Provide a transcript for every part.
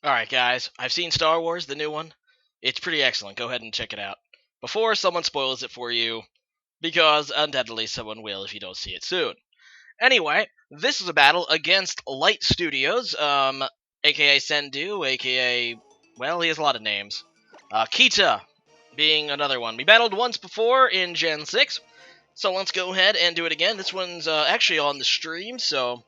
Alright guys, I've seen Star Wars, the new one. It's pretty excellent, go ahead and check it out. Before someone spoils it for you, because undoubtedly someone will if you don't see it soon. Anyway, this is a battle against Light Studios, aka Sendu, aka, well, he has a lot of names. Kita, being another one. We battled once before in Gen 6, so let's go ahead and do it again. This one's actually on the stream, so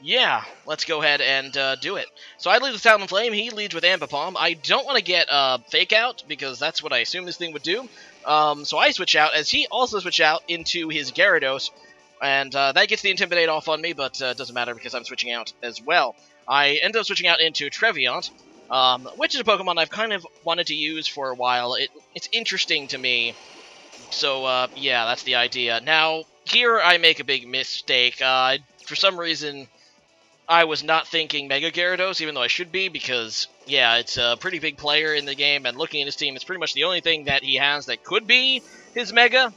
yeah, let's go ahead and do it. So I lead with Talon Flame, he leads with Ambipom. I don't want to get Fake Out, because that's what I assume this thing would do. So I switch out, as he also switch out into his Gyarados, and that gets the Intimidate off on me, but it doesn't matter because I'm switching out as well. I end up switching out into Trevenant, which is a Pokemon I've kind of wanted to use for a while. It's interesting to me, so yeah, that's the idea. Now, here I make a big mistake. For some reason, I was not thinking Mega Gyarados, even though I should be, because, yeah, it's a pretty big player in the game, and looking at his team, it's pretty much the only thing that he has that could be his Mega.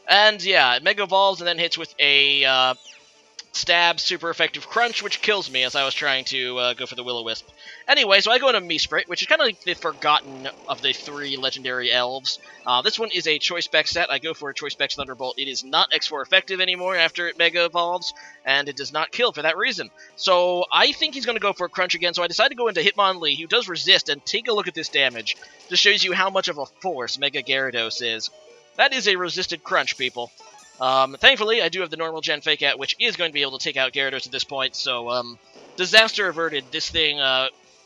And, yeah, it Mega Evolves and then hits with a Stab Super Effective Crunch, which kills me as I was trying to go for the Will-O-Wisp. Anyway, so I go into Mesprit, which is kind of like the forgotten of the three legendary elves. This one is a Choice Spec set. I go for a Choice Spec Thunderbolt. It is not X4 effective anymore after it Mega Evolves, and it does not kill for that reason. So I think he's going to go for a Crunch again, so I decided to go into Hitmonlee, who does resist, and take a look at this damage. Just shows you how much of a force Mega Gyarados is. That is a resisted Crunch, people. Thankfully, I do have the normal Gen Fake Out, which is going to be able to take out Gyarados at this point, so, disaster averted. This thing,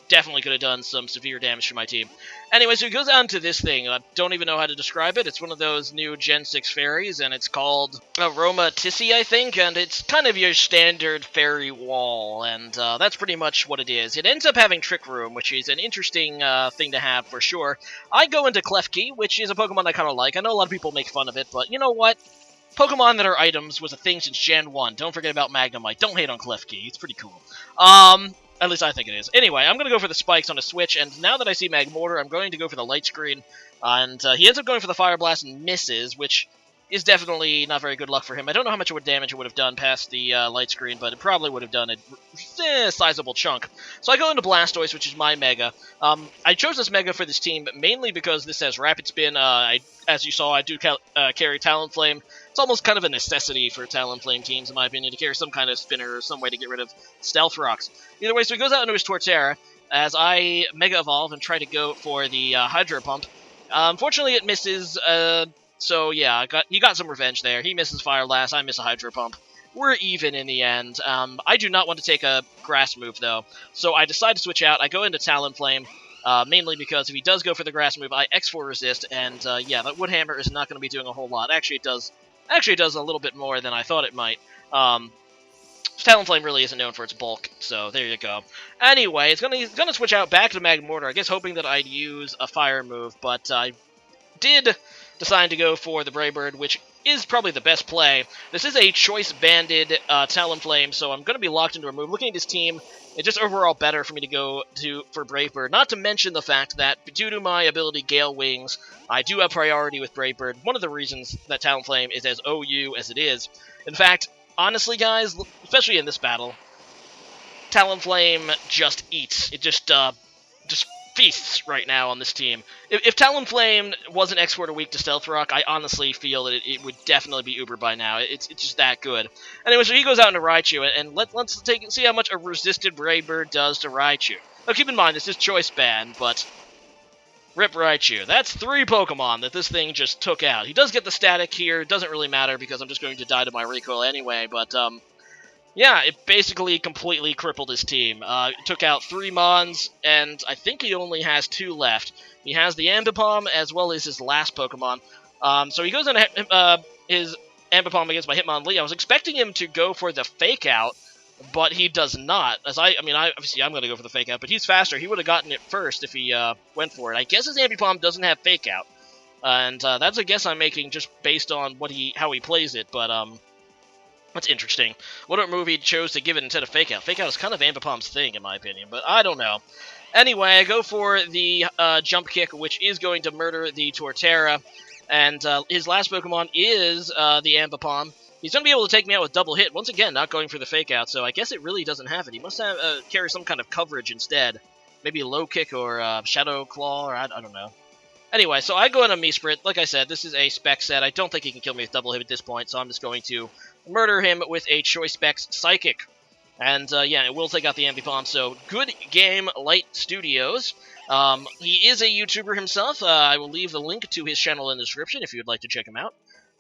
definitely could have done some severe damage to my team. Anyway, so it goes on to this thing. I don't even know how to describe it. It's one of those new Gen 6 fairies, and it's called Aromatisse, I think, and it's kind of your standard fairy wall, and that's pretty much what it is. It ends up having Trick Room, which is an interesting thing to have for sure. I go into Klefki, which is a Pokemon I kind of like. I know a lot of people make fun of it, but you know what? Pokemon that are items was a thing since Gen 1. Don't forget about Magnemite. Don't hate on Klefki. It's pretty cool. At least I think it is. Anyway, I'm going to go for the spikes on a switch, and now that I see Magmortar, I'm going to go for the light screen. And he ends up going for the Fire Blast and misses, which is definitely not very good luck for him. I don't know how much damage it would have done past the light screen, but it probably would have done a sizable chunk. So I go into Blastoise, which is my Mega. I chose this Mega for this team mainly because this has Rapid Spin. As you saw, I do carry Talonflame. It's almost kind of a necessity for Talonflame teams, in my opinion, to carry some kind of spinner or some way to get rid of Stealth Rocks. Either way, so he goes out into his Torterra, as I Mega Evolve and try to go for the Hydro Pump. Unfortunately, it misses, so yeah, he got some revenge there. He misses Fire Blast, I miss a Hydro Pump. We're even in the end. I do not want to take a Grass move, though, so I decide to switch out. I go into Talonflame, mainly because if he does go for the Grass move, I X4 resist, and yeah, that Wood Hammer is not going to be doing a whole lot. Actually, it does a little bit more than I thought it might. Talonflame really isn't known for its bulk, so there you go. Anyway, he's gonna switch out back to Magmortar, I guess hoping that I'd use a fire move, but I did decide to go for the Brave Bird, which is probably the best play. This is a choice-banded Talonflame, so I'm going to be locked into a move. Looking at this team, it's just overall better for me to go for Brave Bird, not to mention the fact that due to my ability Gale Wings, I do have priority with Brave Bird. One of the reasons that Talonflame is as OU as it is. In fact, honestly, guys, especially in this battle, Talonflame just eats. It just feasts right now on this team. If Talonflame wasn't X4 weak to Stealth Rock, I honestly feel that it would definitely be Uber by now. It's just that good. Anyway, so he goes out into Raichu, and let's see how much a resisted Brave Bird does to Raichu. Now, keep in mind, this is Choice Band, but rip Raichu. That's 3 Pokemon that this thing just took out. He does get the static here. It doesn't really matter because I'm just going to die to my recoil anyway, but yeah, it basically completely crippled his team. It took out 3 Mons, and I think he only has 2 left. He has the Ambipom as well as his last Pokemon. So he goes into his Ambipom against my Hitmonlee. I was expecting him to go for the Fake Out, but he does not. Obviously I'm going to go for the Fake Out, but he's faster. He would have gotten it first if he went for it. I guess his Ambipom doesn't have Fake Out, and that's a guess I'm making just based on how he plays it, but that's interesting. What move he chose to give it instead of Fake Out? Fake Out is kind of Ambipom's thing, in my opinion, but I don't know. Anyway, I go for the Jump Kick, which is going to murder the Torterra, and his last Pokemon is the Ambipom. He's going to be able to take me out with double hit. Once again, not going for the Fake Out, so I guess it really doesn't have it. He must have carry some kind of coverage instead. maybe Low Kick or Shadow Claw, or I don't know. Anyway, so I go in a Mesprit. Like I said, this is a spec set. I don't think he can kill me with double hit at this point, so I'm just going to murder him with a Choice Specs Psychic. And yeah, it will take out the Envy Palm, so good game, Light Studios. He is a YouTuber himself. I will leave the link to his channel in the description if you would like to check him out.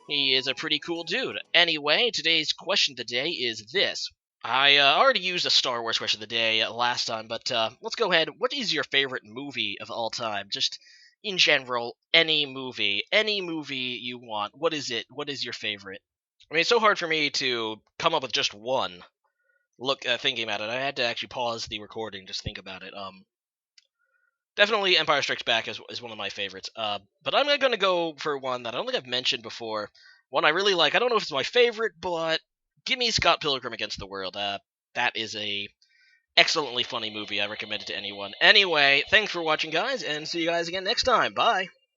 He is a pretty cool dude. Anyway, today's question today is this. I already used a Star Wars question of the day last time, but let's go ahead. What is your favorite movie of all time? Just in general, any movie you want. What is it? What is your favorite? I mean, it's so hard for me to come up with just one. Thinking about it, I had to actually pause the recording, just think about it. Definitely Empire Strikes Back is one of my favorites. But I'm going to go for one that I don't think I've mentioned before. One I really like. I don't know if it's my favorite, but give me Scott Pilgrim Against the World. That is a excellently funny movie. I recommend it to anyone. Anyway, thanks for watching, guys, and see you guys again next time. Bye.